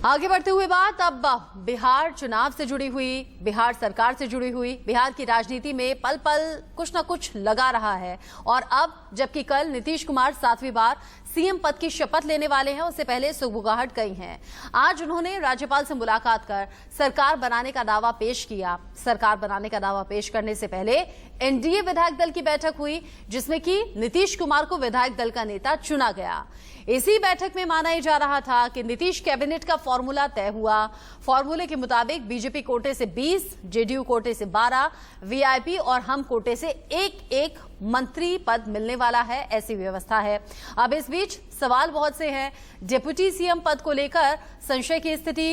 आगे बढ़ते हुए बात अब बिहार चुनाव से जुड़ी हुई, बिहार सरकार से जुड़ी हुई। बिहार की राजनीति में पल पल कुछ न कुछ लगा रहा है और अब जबकि कल नीतीश कुमार 7वीं बार सीएम पद की शपथ लेने वाले हैं, उससे पहले सुगबुगाहट गई हैं। आज उन्होंने राज्यपाल से मुलाकात कर सरकार बनाने का दावा पेश किया। सरकार बनाने का दावा पेश करने से पहले एनडीए विधायक दल की बैठक हुई, जिसमें कि नीतीश कुमार को विधायक दल का नेता चुना गया। इसी बैठक में माना ही जा रहा था कि नीतीश कैबिनेट का फॉर्मूला तय हुआ। फॉर्मूले के मुताबिक बीजेपी कोटे से 20, जेडीयू कोटे से 12, वीआईपी और हम कोटे से एक मंत्री पद मिलने वाला है, ऐसी व्यवस्था है। अब इस बीच सवाल बहुत से हैं। डिप्टी सीएम पद को लेकर संशय की स्थिति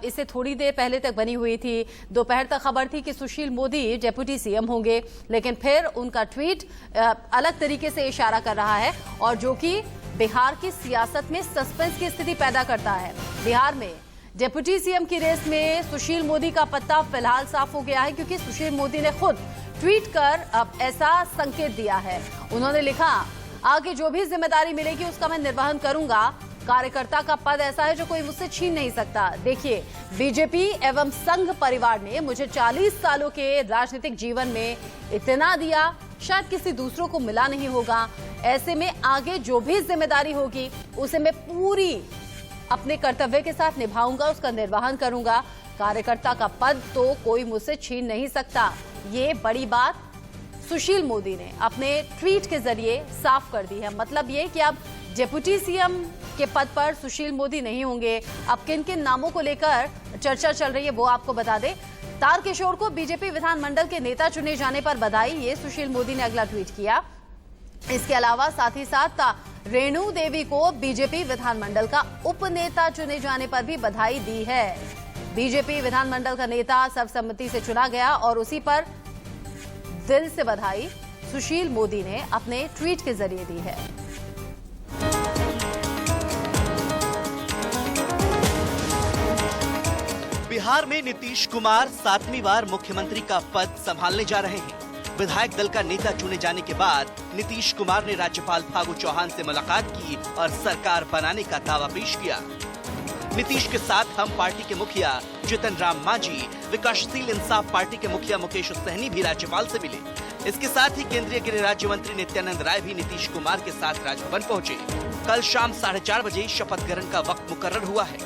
इससे थोड़ी देर पहले तक बनी हुई थी। दोपहर तक खबर थी कि सुशील मोदी डिप्टी सीएम होंगे, लेकिन फिर उनका ट्वीट अलग तरीके से इशारा कर रहा है और जो कि बिहार की सियासत में सस्पेंस की स्थिति पैदा करता है। बिहार में डिप्टी सीएम की रेस में सुशील मोदी का पत्ता फिलहाल साफ हो गया है, क्योंकि सुशील मोदी ने खुद ट्वीट कर अब ऐसा संकेत दिया है। उन्होंने लिखा, आगे जो भी जिम्मेदारी मिलेगी उसका मैं निर्वहन करूंगा। कार्यकर्ता का पद ऐसा है जो कोई मुझसे छीन नहीं सकता। देखिए, बीजेपी एवं संघ परिवार ने मुझे 40 सालों के राजनीतिक जीवन में इतना दिया, शायद किसी दूसरों को मिला नहीं होगा। ऐसे में आगे जो भी जिम्मेदारी होगी उसे मैं पूरी अपने कर्तव्य के साथ निभाऊंगा, उसका निर्वहन करूंगा। कार्यकर्ता का पद तो कोई मुझसे छीन नहीं सकता। ये बड़ी बात सुशील मोदी ने अपने ट्वीट के जरिए साफ कर दी है। मतलब ये कि अब डिप्टी सीएम के पद पर सुशील मोदी नहीं होंगे। अब किन किन नामों को लेकर चर्चा चल रही है वो आपको बता दें। तारकिशोर को बीजेपी विधानमंडल के नेता चुने जाने पर बधाई, ये सुशील मोदी ने अगला ट्वीट किया। इसके अलावा साथ ही साथ रेणु देवी को बीजेपी विधानमंडल का उपनेता चुने जाने पर भी बधाई दी है। बीजेपी विधानमंडल का नेता सर्वसम्मति से चुना गया और उसी पर दिल से बधाई सुशील मोदी ने अपने ट्वीट के जरिए दी है। बिहार में नीतीश कुमार 7वीं बार मुख्यमंत्री का पद संभालने जा रहे हैं। विधायक दल का नेता चुने जाने के बाद नीतीश कुमार ने राज्यपाल फागू चौहान से मुलाकात की और सरकार बनाने का दावा पेश किया। नीतीश के साथ हम पार्टी के मुखिया जितन राम मांझी, विकासशील इंसाफ पार्टी के मुखिया मुकेश सहनी भी राज्यपाल से मिले। इसके साथ ही केंद्रीय गृह राज्य मंत्री नित्यानंद राय भी नीतीश कुमार के साथ राजभवन पहुंचे। कल शाम 4:30 बजे शपथ ग्रहण का वक्त मुकर्रर हुआ है।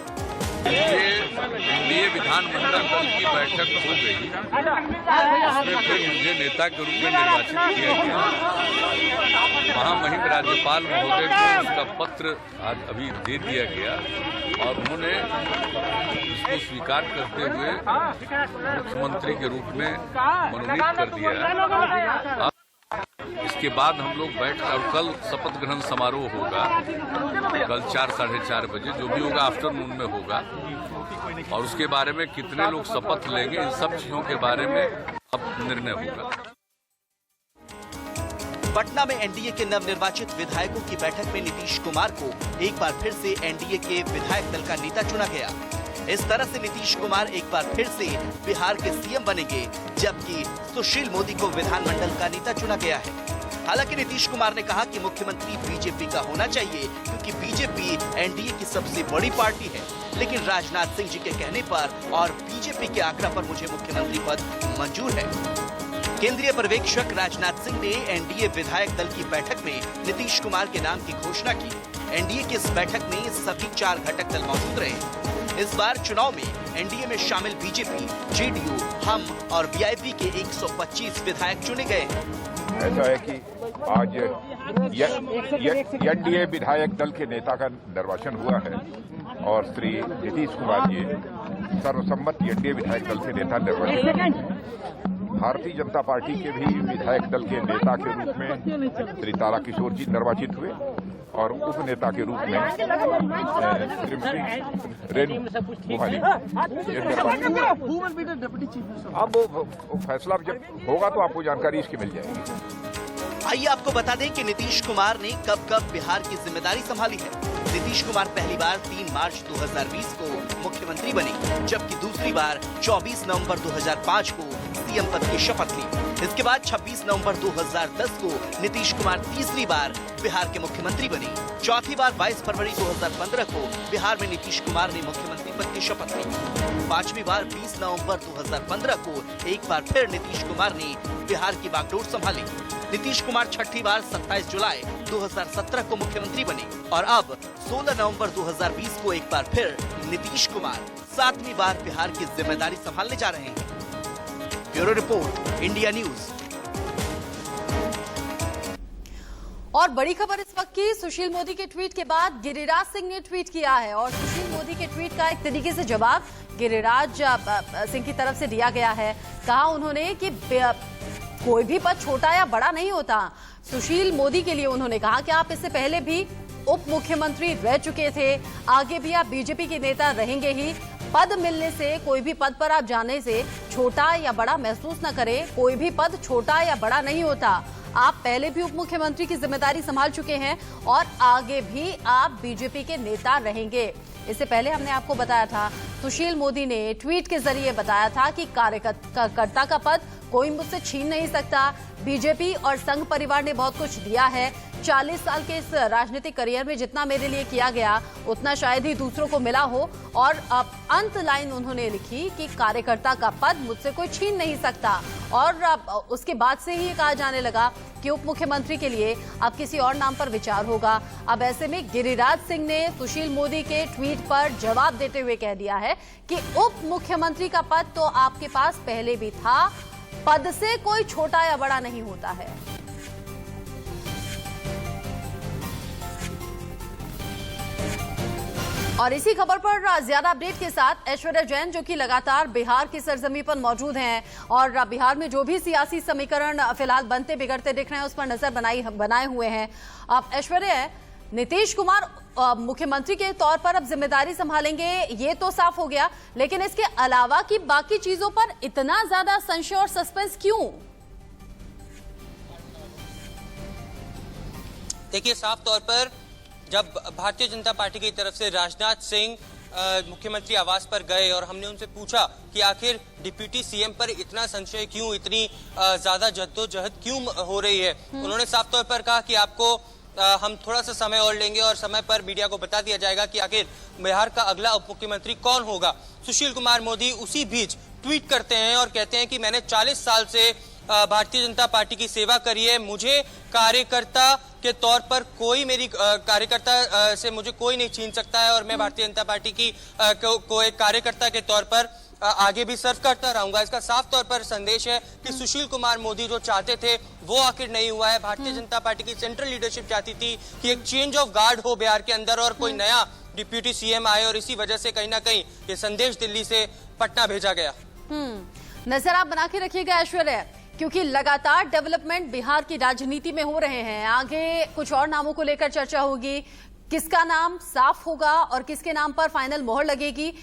ये विधानमंडल दल की बैठक हो गई, उसमें फिर मुझे नेता के रूप में निर्वाचित किया गया। महामहिम राज्यपाल महोदय को उसका पत्र आज अभी दे दिया गया और उन्होंने इसको स्वीकार करते हुए मुख्यमंत्री के रूप में मनोनीत कर दिया। इसके बाद हम लोग बैठकर कल शपथ ग्रहण समारोह होगा, कल 4 साढ़े 4 बजे, जो भी होगा आफ्टरनून में होगा और उसके बारे में कितने लोग शपथ लेंगे, इन सब चीजों के बारे में अब निर्णय होगा। पटना में एनडीए के नवनिर्वाचित विधायकों की बैठक में नीतीश कुमार को एक बार फिर से एनडीए के विधायक दल का नेता चुना गया। इस तरह से नीतीश कुमार एक बार फिर से बिहार के सीएम बनेंगे, जबकि सुशील मोदी को विधानमंडल का नेता चुना गया है। हालांकि नीतीश कुमार ने कहा कि मुख्यमंत्री बीजेपी का होना चाहिए, क्योंकि बीजेपी एनडीए की सबसे बड़ी पार्टी है। लेकिन राजनाथ सिंह जी के कहने पर और बीजेपी के आग्रह पर मुझे मुख्यमंत्री पद मंजूर है। केंद्रीय पर्यवेक्षक राजनाथ सिंह ने एनडीए विधायक दल की बैठक में नीतीश कुमार के नाम की घोषणा की। एनडीए की इस बैठक में सभी 4 घटक दल मौजूद रहे। इस बार चुनाव में एनडीए में शामिल बीजेपी, जेडीयू, हम और वीआईपी के 125 विधायक चुने गए हैं। ऐसा है कि आज एनडीए विधायक दल के नेता का निर्वाचन हुआ है और श्री नीतीश कुमार जी सर्वसम्मत एनडीए विधायक दल से नेता निर्वाचित। भारतीय जनता पार्टी के भी विधायक दल के नेता के रूप में श्री तारकिशोर जी निर्वाचित हुए और उप नेता के रूप में श्रीमती रेणु कुमारी। अब वो फैसला जब होगा तो आपको जानकारी इसकी मिल जाएगी। आइए आपको बता दें कि नीतीश कुमार ने कब कब बिहार की जिम्मेदारी संभाली है। नीतीश कुमार पहली बार 3 मार्च 2020 को मुख्यमंत्री बने, जबकि दूसरी बार 24 नवंबर 2005 को सीएम पद की शपथ ली। इसके बाद 26 नवंबर 2010 को नीतीश कुमार तीसरी बार बिहार के मुख्यमंत्री बने। चौथी बार 22 फरवरी 2015 को बिहार में नीतीश कुमार ने मुख्यमंत्री पद की शपथ ली। पांचवी बार 20 नवंबर 2015 को एक बार फिर नीतीश कुमार ने बिहार की बागडोर संभाली। नीतीश कुमार छठी बार 27 जुलाई 2017 को मुख्यमंत्री बने और अब 16 नवंबर 2020 को एक बार फिर नीतीश कुमार 7वीं बार बिहार की जिम्मेदारी संभालने जा रहे हैं। Bureau report, India news. और बड़ी खबर इस वक्त की, सुशील मोदी के ट्वीट के बाद गिरिराज सिंह ने ट्वीट किया है और सुशील मोदी के ट्वीट का एक तरीके से जवाब गिरिराज सिंह की तरफ से दिया गया है। कहा उन्होंने कि कोई भी पद छोटा या बड़ा नहीं होता। सुशील मोदी के लिए उन्होंने कहा कि आप इससे पहले भी उप मुख्यमंत्री रह चुके थे, आगे भी आप बीजेपी के नेता रहेंगे ही। पद मिलने से, कोई भी पद पर आप जाने से छोटा या बड़ा महसूस न करें। कोई भी पद छोटा या बड़ा नहीं होता। आप पहले भी उप मुख्यमंत्री की जिम्मेदारी संभाल चुके हैं और आगे भी आप बीजेपी के नेता रहेंगे। इससे पहले हमने आपको बताया था, सुशील मोदी ने ट्वीट के जरिए बताया था कि कार्यकर्ता का पद कोई मुझसे छीन नहीं सकता। बीजेपी और संघ परिवार ने बहुत कुछ दिया है। 40 साल के इस राजनीतिक करियर में जितना मेरे लिए किया गया उतना शायद ही दूसरों को मिला हो। और अब अंत लाइन उन्होंने लिखी कि कार्यकर्ता का पद मुझसे कोई छीन नहीं सकता। और उसके बाद से ही कहा जाने लगा कि उप मुख्यमंत्री के लिए अब किसी और नाम पर विचार होगा। अब ऐसे में गिरिराज सिंह ने सुशील मोदी के ट्वीट पर जवाब देते हुए कह दिया है कि उप मुख्यमंत्री का पद तो आपके पास पहले भी था, पद से कोई छोटा या बड़ा नहीं होता है। और इसी खबर पर ज्यादा अपडेट के साथ ऐश्वर्या जैन, जो कि लगातार बिहार की सरजमी पर मौजूद हैं और बिहार में जो भी सियासी समीकरण फिलहाल बनते बिगड़ते दिख रहे हैं उस पर नजर बनाए हुए हैं। अब ऐश्वर्या, नीतीश कुमार मुख्यमंत्री के तौर पर अब जिम्मेदारी संभालेंगे, ये तो साफ हो गया, लेकिन इसके अलावा की बाकी चीजों पर इतना ज्यादा संशय और सस्पेंस क्यों? देखिए, साफ तौर पर जब भारतीय जनता पार्टी की तरफ से राजनाथ सिंह मुख्यमंत्री आवास पर गए और हमने उनसे पूछा कि आखिर डिप्यूटी सीएम पर इतना संशय क्यों, इतनी ज्यादा जद्दोजहद क्यों हो रही है, उन्होंने साफ तौर पर कहा कि आपको हम थोड़ा सा समय और लेंगे और समय पर मीडिया को बता दिया जाएगा कि आखिर बिहार का अगला उप मुख्यमंत्री कौन होगा। सुशील कुमार मोदी उसी बीच ट्वीट करते हैं और कहते हैं कि मैंने 40 साल से भारतीय जनता पार्टी की सेवा करी है, मुझे कार्यकर्ता के तौर पर कोई मेरी कार्यकर्ता से मुझे कोई नहीं छीन सकता है और मैं भारतीय जनता पार्टी की को एक कार्यकर्ता के तौर पर आगे भी सर्व करता रहूंगा। इसका साफ तौर पर संदेश है कि सुशील कुमार मोदी जो चाहते थे वो आखिर नहीं हुआ है। भारतीय जनता पार्टी की सेंट्रल लीडरशिप चाहती थी कि एक चेंज ऑफ गार्ड हो बिहार के अंदर और कोई नया डिप्यूटी सीएम आए और इसी वजह से कहीं ना कहीं ये संदेश दिल्ली से पटना भेजा गया। नजर आप बना के रखिएगा ऐश्वर्या, क्योंकि लगातार डेवलपमेंट बिहार की राजनीति में हो रहे हैं। आगे कुछ और नामों को लेकर चर्चा होगी, किसका नाम साफ होगा और किसके नाम पर फाइनल मोहर लगेगी